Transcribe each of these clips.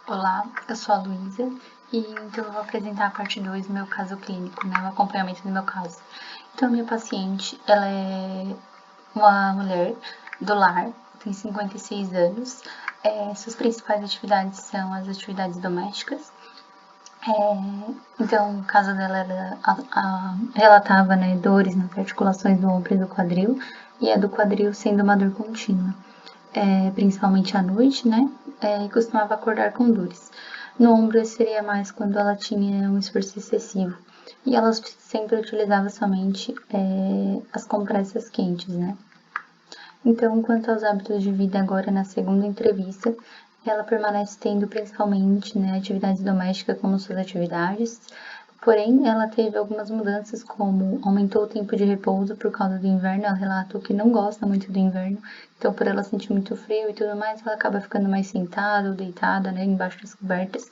Olá, eu sou a Luísa e então eu vou apresentar a parte 2 do meu caso clínico, né, o acompanhamento do meu caso. Então, a minha paciente, ela é uma mulher do lar, tem 56 anos. Suas principais atividades são as atividades domésticas. Então, o caso dela era, relatava, né, dores nas articulações do ombro e do quadril, e a do quadril sendo uma dor contínua. Principalmente à noite, né? E costumava acordar com dores. No ombro seria mais quando ela tinha um esforço excessivo. E ela sempre utilizava somente as compressas quentes, né? Então, quanto aos hábitos de vida agora na segunda entrevista, ela permanece tendo principalmente, né, atividades domésticas como suas atividades, porém ela teve algumas mudanças, como aumentou o tempo de repouso por causa do inverno. Ela relatou que não gosta muito do inverno, então por ela sentir muito frio e tudo mais, ela acaba ficando mais sentada ou deitada, né, embaixo das cobertas.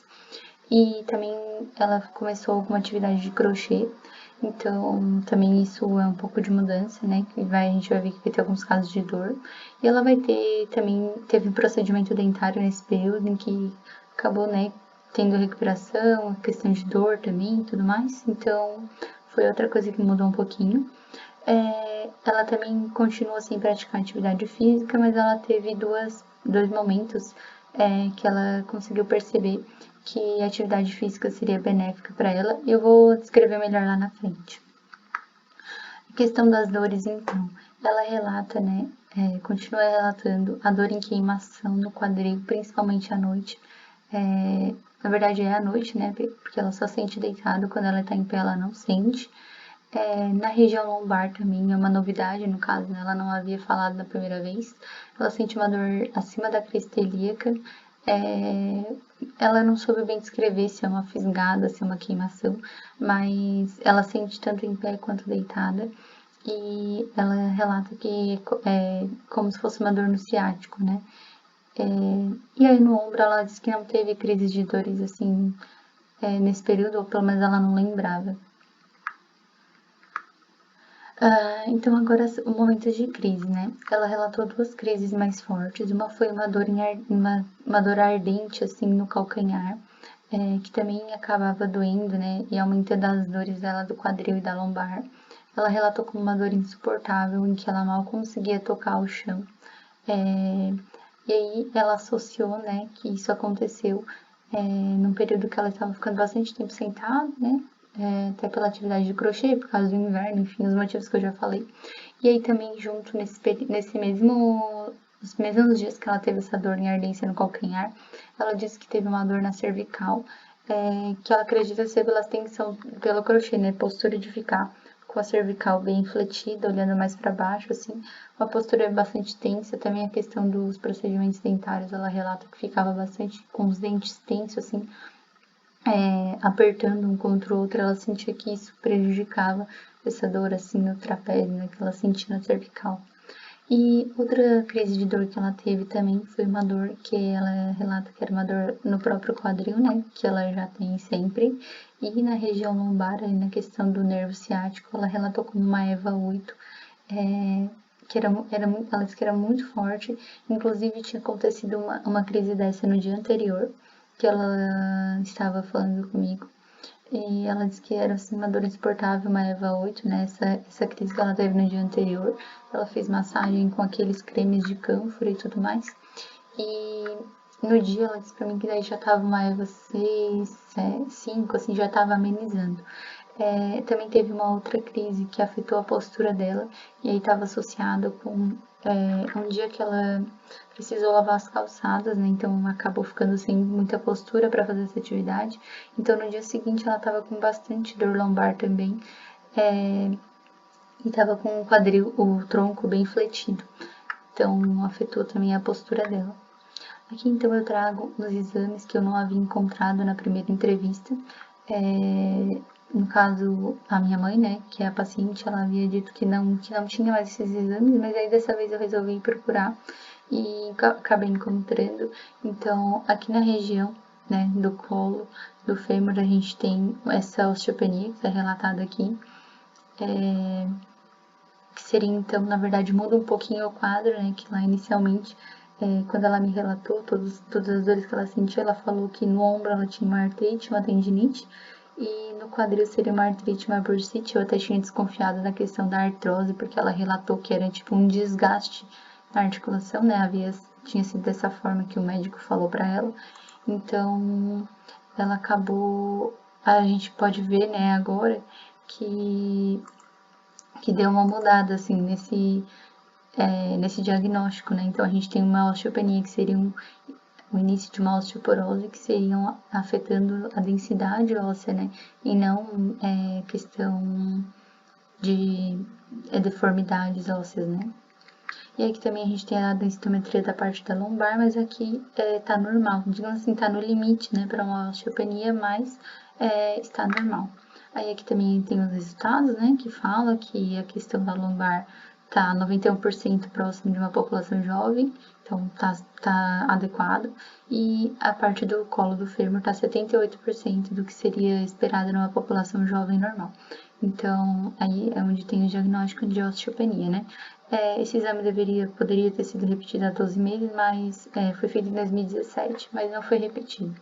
E também ela começou alguma atividade de crochê, então também isso é um pouco de mudança, né? A gente vai ver que vai ter alguns casos de dor. E ela vai ter também, teve um procedimento dentário nesse período em que acabou, né, tendo recuperação, questão de dor também e tudo mais. Então foi outra coisa que mudou um pouquinho. Ela também continua sem praticar atividade física, mas ela teve dois momentos que ela conseguiu perceber que a atividade física seria benéfica para ela. Eu vou descrever melhor lá na frente. A questão das dores, então, ela relata, né, continua relatando a dor em queimação no quadril, principalmente à noite. Na verdade é à noite, né, porque ela só sente deitado, quando ela está em pé ela não sente. Na região lombar também é uma novidade, no caso, né? Ela não havia falado da primeira vez. Ela sente uma dor acima da crista ilíaca. Ela não soube bem descrever se é uma fisgada, se é uma queimação, mas ela sente tanto em pé quanto deitada. E ela relata que é como se fosse uma dor no ciático, né? E aí no ombro ela disse que não teve crises de dores assim nesse período, ou pelo menos ela não lembrava. Então agora o momento de crise, né? Ela relatou duas crises mais fortes. Uma foi uma dor, uma dor ardente, assim, no calcanhar, que também acabava doendo, né? E aumentando as dores dela do quadril e da lombar. Ela relatou como uma dor insuportável, em que ela mal conseguia tocar o chão. E aí ela associou, né, que isso aconteceu num período que ela estava ficando bastante tempo sentada, né? Até pela atividade de crochê, por causa do inverno, enfim, os motivos que eu já falei. E aí também junto nesse mesmo, nos mesmos dias que ela teve essa dor em ardência no calcanhar, ela disse que teve uma dor na cervical, que ela acredita ser pela tensão, pelo crochê, né? Postura de ficar com a cervical bem infletida, olhando mais para baixo, assim, uma postura bastante tensa. Também a questão dos procedimentos dentários, ela relata que ficava bastante com os dentes tensos, assim, apertando um contra o outro. Ela sentia que isso prejudicava essa dor, assim, no trapézio, né, que ela sentia na cervical. E outra crise de dor que ela teve também foi uma dor que ela relata que era uma dor no próprio quadril, né, que ela já tem sempre, e na região lombar, na questão do nervo ciático, ela relatou como uma EVA 8, que ela disse que era muito forte. Inclusive tinha acontecido uma crise dessa no dia anterior, que ela estava falando comigo, e ela disse que era assim, uma dor insuportável, uma EVA 8, né? Essa crise que ela teve no dia anterior. Ela fez massagem com aqueles cremes de cânfora e tudo mais. E no dia ela disse pra mim que daí já tava uma EVA 6, 5, assim, já tava amenizando. Também teve uma outra crise que afetou a postura dela, e aí estava associada com um dia que ela precisou lavar as calçadas, né? Então acabou ficando sem muita postura para fazer essa atividade. Então no dia seguinte ela estava com bastante dor lombar também, e estava com o quadril, o tronco bem fletido. Então afetou também a postura dela. Aqui então eu trago os exames que eu não havia encontrado na primeira entrevista. No caso, a minha mãe, né, que é a paciente, ela havia dito que não tinha mais esses exames, mas aí dessa vez eu resolvi procurar e acabei encontrando. Então, aqui na região, né, do colo, do fêmur, a gente tem essa osteopenia, que é relatada aqui, que seria, então, na verdade, muda um pouquinho o quadro, né, que lá inicialmente quando ela me relatou todas as dores que ela sentia, ela falou que no ombro ela tinha uma artrite, uma tendinite, e no quadril seria uma artrite, uma bursite. Eu até tinha desconfiado da questão da artrose, porque ela relatou que era tipo um desgaste na articulação, né? Tinha sido dessa forma que o médico falou para ela. Então, ela acabou, a gente pode ver, né, agora que deu uma mudada assim nesse diagnóstico, né? Então a gente tem uma osteopenia que seria o início de uma osteoporose, que seriam afetando a densidade óssea, né? E não questão de deformidades ósseas, né? E aqui também a gente tem a densitometria da parte da lombar, mas aqui tá normal, digamos assim, tá no limite, né, para uma osteopenia, mas está normal. Aí aqui também tem os resultados, né, que fala que a questão da lombar tá 91% próximo de uma população jovem, então tá adequado. E a parte do colo do fêmur tá 78% do que seria esperado numa população jovem normal. Então, aí é onde tem o diagnóstico de osteopenia, né? Esse exame poderia ter sido repetido há 12 meses, mas foi feito em 2017, mas não foi repetido.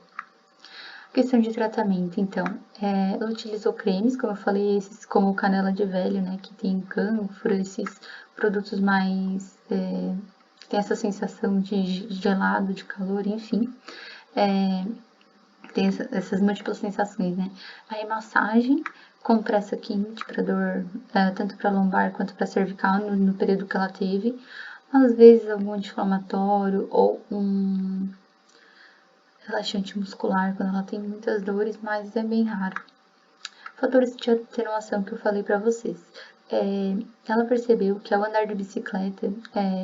Questão de tratamento, então, ela utilizou cremes, como eu falei, esses como o canela de velho, né, que tem cânfora, esses produtos mais, tem essa sensação de gelado, de calor, enfim, tem essas múltiplas sensações, né. Aí massagem, compressa quente para dor, tanto para lombar quanto para cervical, no período que ela teve, às vezes algum anti-inflamatório ou um relaxante muscular quando ela tem muitas dores, mas é bem raro. Fatores de atenuação que eu falei para vocês. Ela percebeu que ao andar de bicicleta,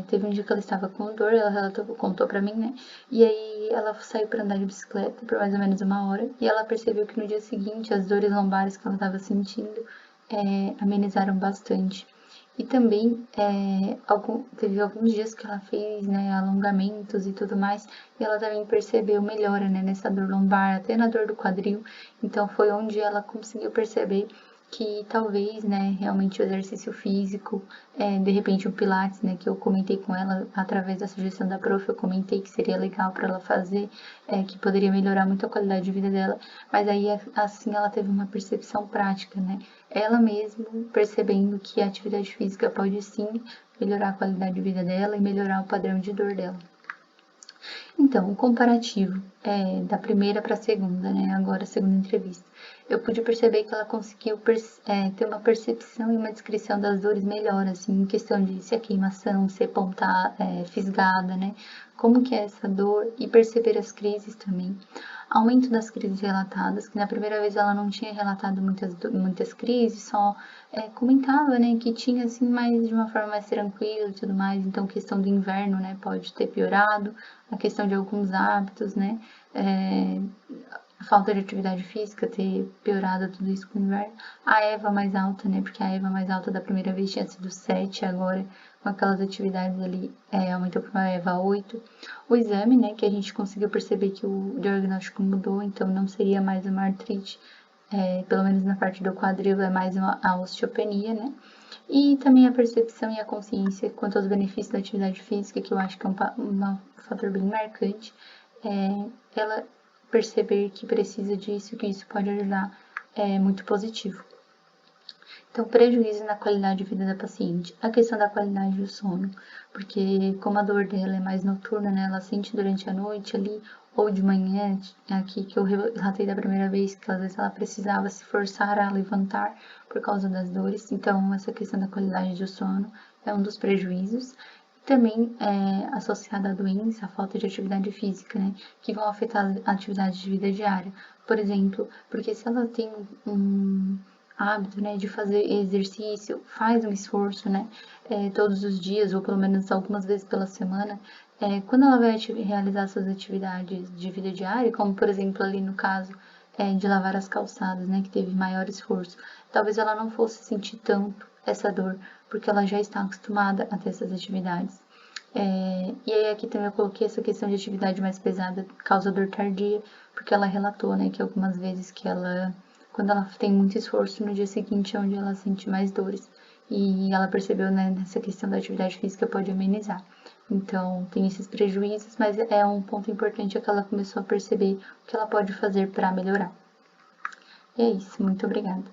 teve um dia que ela estava com dor, ela contou pra mim, né? E aí ela saiu para andar de bicicleta por mais ou menos 1 hora e ela percebeu que no dia seguinte as dores lombares que ela estava sentindo amenizaram bastante. E também teve alguns dias que ela fez, né, alongamentos e tudo mais, e ela também percebeu melhora, né, nessa dor lombar, até na dor do quadril. Então foi onde ela conseguiu perceber que talvez, né, realmente o exercício físico, de repente o Pilates, né, que eu comentei com ela através da sugestão da prof, eu comentei que seria legal para ela fazer, que poderia melhorar muito a qualidade de vida dela, mas aí assim ela teve uma percepção prática, né, ela mesma percebendo que a atividade física pode sim melhorar a qualidade de vida dela e melhorar o padrão de dor dela. Então, o comparativo da primeira para a segunda, né? Agora a segunda entrevista. Eu pude perceber que ela conseguiu ter uma percepção e uma descrição das dores melhor, assim, em questão de se é queimação, se é ponta fisgada, né? Como que é essa dor e perceber as crises também. Aumento das crises relatadas, que na primeira vez ela não tinha relatado muitas crises, só comentava, né, que tinha assim, mas de uma forma mais tranquila e tudo mais. Então, questão do inverno, né, pode ter piorado, a questão de alguns hábitos, né, a falta de atividade física ter piorado tudo isso com o inverno. A EVA mais alta, né, porque a EVA mais alta da primeira vez tinha sido 7, agora com aquelas atividades ali aumentou para uma EVA 8. O exame, né, que a gente conseguiu perceber que o diagnóstico mudou, então não seria mais uma artrite, pelo menos na parte do quadril é mais a osteopenia, né? E também a percepção e a consciência quanto aos benefícios da atividade física, que eu acho que é um fator bem marcante, ela perceber que precisa disso, que isso pode ajudar, é muito positivo. Então, prejuízo na qualidade de vida da paciente. A questão da qualidade do sono, porque como a dor dela é mais noturna, né, ela sente durante a noite ali, ou de manhã, aqui que eu relatei da primeira vez, que às vezes ela precisava se forçar a levantar por causa das dores. Então, essa questão da qualidade do sono é um dos prejuízos. Também associada à doença, a falta de atividade física, né, que vão afetar a atividade de vida diária. Por exemplo, porque se ela tem um hábito, né, de fazer exercício, faz um esforço, né, todos os dias, ou pelo menos algumas vezes pela semana, quando ela vai realizar suas atividades de vida diária, como por exemplo ali no caso de lavar as calçadas, né, que teve maior esforço, talvez ela não fosse sentir tanto essa dor, porque ela já está acostumada a ter essas atividades. E aí aqui também eu coloquei essa questão de atividade mais pesada causa dor tardia, porque ela relatou, né, que algumas vezes que quando ela tem muito esforço, no dia seguinte é onde ela sente mais dores. E ela percebeu, né, nessa questão da atividade física pode amenizar. Então, tem esses prejuízos, mas é um ponto importante que ela começou a perceber o que ela pode fazer para melhorar. E é isso, muito obrigada.